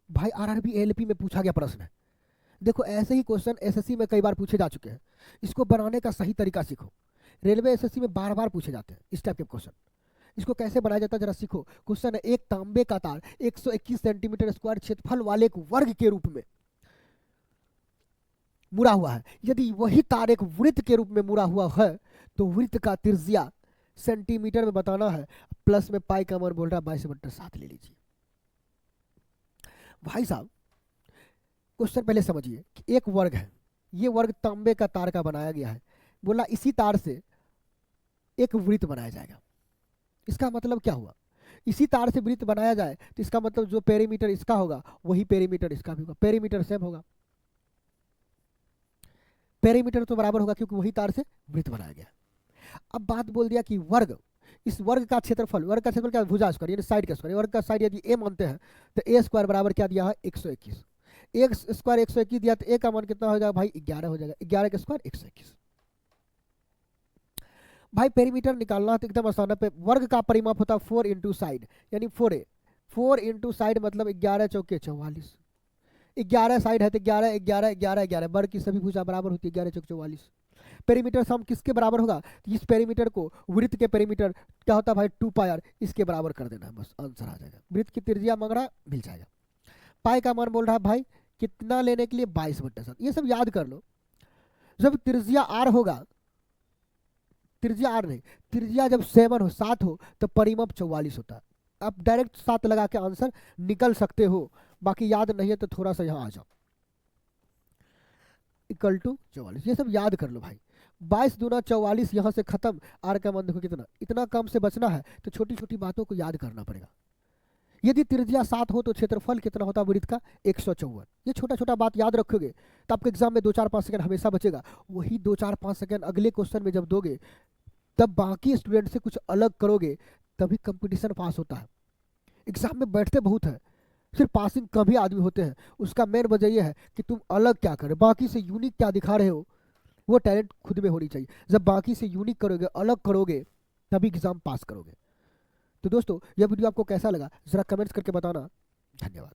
भाई RRB LP में पूछा गया प्रश्न है। देखो ऐसे ही क्वेश्चन एसएससी में कई बार पूछे जा चुके हैं। इसको बनाने का सही तरीका सीखो। रेलवे एसएससी में बार बार पूछे जाते हैं इस टाइप के क्वेश्चन। इसको कैसे बनाया जाता है जरा सीखो। क्वेश्चन है, एक तांबे का तार 121 सेंटीमीटर स्क्वायर क्षेत्रफल वाले एक वर्ग के रूप में मुड़ा हुआ है। यदि वही तार एक वृत्त के रूप में मुड़ा हुआ है तो वृत्त का त्रिज्या सेंटीमीटर में बताना है। प्लस में पाई का मान बोल रहा है 22/7 ले लीजिए। भाई साहब क्वेश्चन पहले समझिए कि एक वर्ग है, ये वर्ग तांबे का तार का बनाया गया है। बोला इसी तार से एक वृत्त बनाया जाएगा। इसका मतलब क्या हुआ, इसी तार से वृत्त बनाया जाए तो इसका मतलब जो पेरीमीटर इसका होगा वही पेरीमीटर इसका भी होगा। पेरीमीटर सेम होगा, पेरीमीटर तो बराबर होगा क्योंकि वही तार से वृत्त बनाया गया। अब बात बोल दिया कि वर्ग, इस वर्ग का क्षेत्रफल, वर्ग का क्षेत्रफल क्या है, भुजा स्क्वायर यानी साइड का स्क्वायर। वर्ग का साइड यदि ए मानते हैं तो ए स्क्वायर बराबर क्या दिया है 121। एक स्क्वायर 121 दिया तो ए का मान कितना हो जाएगा भाई 11 हो जाएगा। 11 का स्क्वायर 121। भाई पेरीमीटर निकालना तो एकदम आसान है। वर्ग का परिमाप होता है 4 इंटू साइड यानी 4a। 4 इंटू साइड मतलब 11 चौके 44। 11 साइड है तो 11 11 11 11 वर्ग की सभी भुजा बराबर होती है 11 चौके 44। पेरीमीटर सम किसके बराबर होगा, इस पेरीमीटर को वृत्त के पेरीमीटर क्या होता है भाई 2πr, इसके बराबर कर देना है बस आंसर आ जाएगा। वृत्त की त्रिज्या मांग रहा मिल जाएगा। पाई का मान बोल रहा है भाई कितना लेने के लिए 22/7। ये सब याद कर लो। जब त्रिज्या आर होगा, त्रिज्या आर नहीं, त्रिज्या जब 7 हो 7 हो तो परिमाप 44 होता है। आप डायरेक्ट 7 लगा के आंसर निकल सकते हो। बाकी याद नहीं है तो थोड़ा सा यहाँ आ जाओ। इक्वल टू 44 ये सब याद कर लो भाई। 22 दूना 44 यहाँ से खत्म। आर का मान देखो कितना, इतना कम से बचना है तो छोटी छोटी बातों को याद करना पड़ेगा। यदि त्रिज्या 7 हो तो क्षेत्रफल कितना होता है वृत्त का 154। ये छोटा छोटा बात याद रखोगे तो आपके एग्जाम में 2-4-5 सेकंड हमेशा बचेगा। वही 2-4-5 सेकंड अगले क्वेश्चन में जब दोगे तब बाकी स्टूडेंट से कुछ अलग करोगे तभी कंपटीशन पास होता है। एग्जाम में बैठते बहुत है, सिर्फ पासिंग कम ही आदमी होते हैं। उसका मेन वजह यह है कि तुम अलग क्या करें, बाकी से यूनिक क्या दिखा रहे हो, वो टैलेंट खुद में होनी चाहिए। जब बाकी से यूनिक करोगे, अलग करोगे, तभी एग्जाम पास करोगे। तो दोस्तों यह वीडियो आपको कैसा लगा जरा कमेंट्स करके बताना। धन्यवाद।